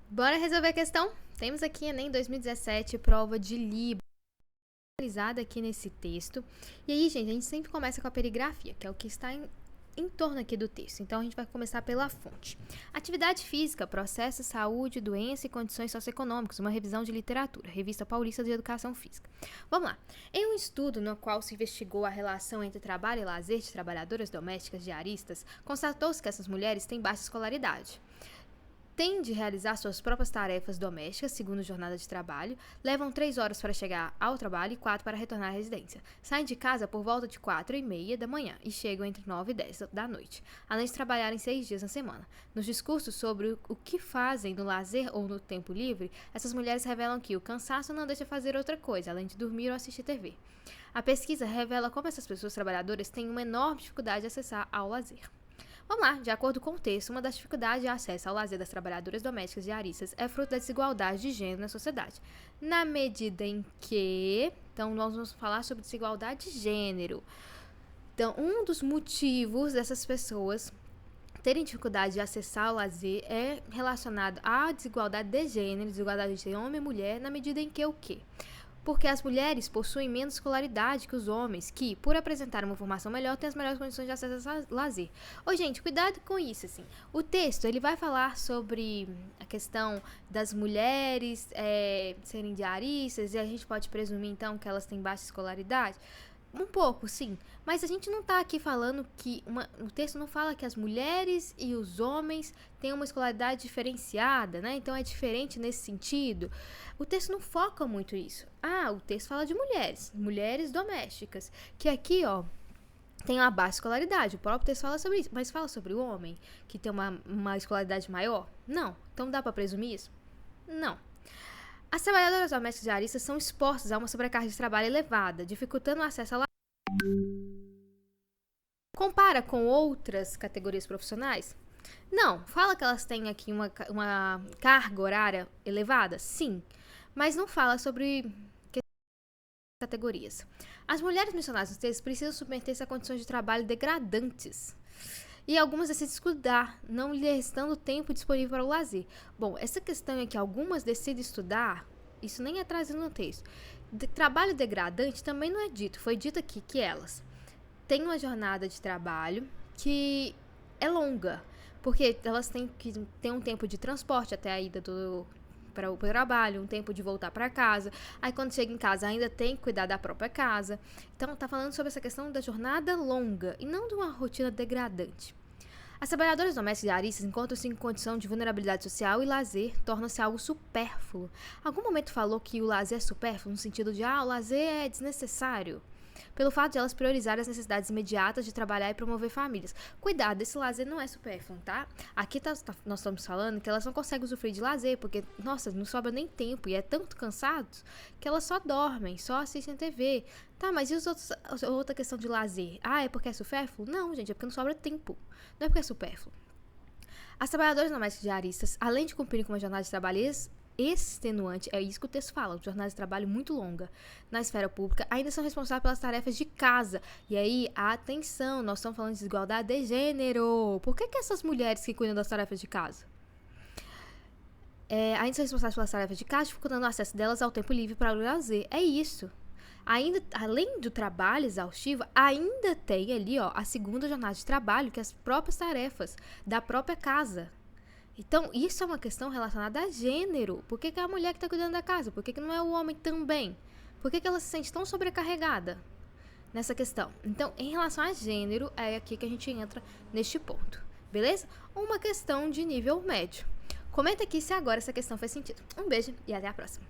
Bora resolver a questão? Temos aqui Enem 2017, prova de Libra, analisada aqui nesse texto. E aí, gente, a gente sempre começa com a perigrafia, que é o que está em torno aqui do texto. Então, a gente vai começar pela fonte. Atividade física, processo, saúde, doença e condições socioeconômicas, uma revisão de literatura, Revista Paulista de Educação Física. Vamos lá. Em um estudo no qual se investigou a relação entre trabalho e lazer de trabalhadoras domésticas diaristas, constatou-se que essas mulheres têm baixa escolaridade. Têm de realizar suas próprias tarefas domésticas, segundo jornada de trabalho, levam 3 horas para chegar ao trabalho e 4 para retornar à residência. Saem de casa por volta de 4h30 da manhã e chegam entre 9 e 10 da noite, além de trabalharem 6 dias na semana. Nos discursos sobre o que fazem no lazer ou no tempo livre, essas mulheres revelam que o cansaço não deixa fazer outra coisa, além de dormir ou assistir TV. A pesquisa revela como essas pessoas trabalhadoras têm uma enorme dificuldade de acessar ao lazer. Vamos lá, de acordo com o texto, uma das dificuldades de acesso ao lazer das trabalhadoras domésticas diaristas é fruto da desigualdade de gênero na sociedade. Na medida em que... Então, nós vamos falar sobre desigualdade de gênero. Então, um dos motivos dessas pessoas terem dificuldade de acessar o lazer é relacionado à desigualdade de gênero, desigualdade de homem e mulher, na medida em que o quê? Porque as mulheres possuem menos escolaridade que os homens, que, por apresentar uma formação melhor, têm as melhores condições de acesso ao lazer. Ô, gente, cuidado com isso, assim. O texto, ele vai falar sobre a questão das mulheres serem diaristas, e a gente pode presumir, então, que elas têm baixa escolaridade. Um pouco, sim. Mas a gente não tá aqui falando que... o texto não fala que as mulheres e os homens têm uma escolaridade diferenciada, né? Então, é diferente nesse sentido. O texto não foca muito isso. O texto fala de mulheres. Mulheres domésticas. Que aqui, ó, tem uma baixa escolaridade. O próprio texto fala sobre isso. Mas fala sobre o homem, que tem uma escolaridade maior? Não. Então, dá pra presumir isso? Não. As trabalhadoras domésticas diaristas são expostas a uma sobrecarga de trabalho elevada, dificultando o acesso ao lazer. Compara com outras categorias profissionais? Não. Fala que elas têm aqui uma carga horária elevada? Sim. Mas não fala sobre categorias. As mulheres mencionadas nos textos precisam submeter-se a condições de trabalho degradantes. E algumas decidem estudar, não lhe restando tempo disponível para o lazer. Bom, essa questão é que algumas decidem estudar, isso nem é trazido no texto. Trabalho degradante também não é dito. Foi dito aqui que elas têm uma jornada de trabalho que é longa, porque elas têm que ter um tempo de transporte até a ida para o trabalho, um tempo de voltar para casa. Aí quando chega em casa ainda tem que cuidar da própria casa. Então tá falando sobre essa questão da jornada longa e não de uma rotina degradante. As trabalhadoras domésticas diaristas encontram-se em condição de vulnerabilidade social e lazer torna-se algo supérfluo. Algum momento falou que o lazer é supérfluo no sentido de o lazer é desnecessário, pelo fato de elas priorizarem as necessidades imediatas de trabalhar e promover famílias. Cuidado, esse lazer não é supérfluo, tá? Aqui nós estamos falando que elas não conseguem usufruir de lazer, porque, nossa, não sobra nem tempo, e é tanto cansados que elas só dormem, só assistem TV. Tá, mas e outra questão de lazer? É porque é supérfluo? Não, gente, é porque não sobra tempo. Não é porque é supérfluo. As trabalhadoras domésticas diaristas, além de cumprirem com uma jornada de trabalho extenuante, é isso que o texto fala, jornada de trabalho muito longa na esfera pública, ainda são responsáveis pelas tarefas de casa. E aí, atenção, nós estamos falando de desigualdade de gênero. Por que essas mulheres que cuidam das tarefas de casa ainda são responsáveis pelas tarefas de casa, dificultando o acesso delas ao tempo livre para o lazer? É isso. Ainda, além do trabalho exaustivo, ainda tem ali, ó, a segunda jornada de trabalho, que é as próprias tarefas da própria casa. Então, isso é uma questão relacionada a gênero. Por que é a mulher que está cuidando da casa? Por que não é o homem também? Por que ela se sente tão sobrecarregada nessa questão? Então, em relação a gênero, é aqui que a gente entra neste ponto. Beleza? Uma questão de nível médio. Comenta aqui se agora essa questão faz sentido. Um beijo e até a próxima.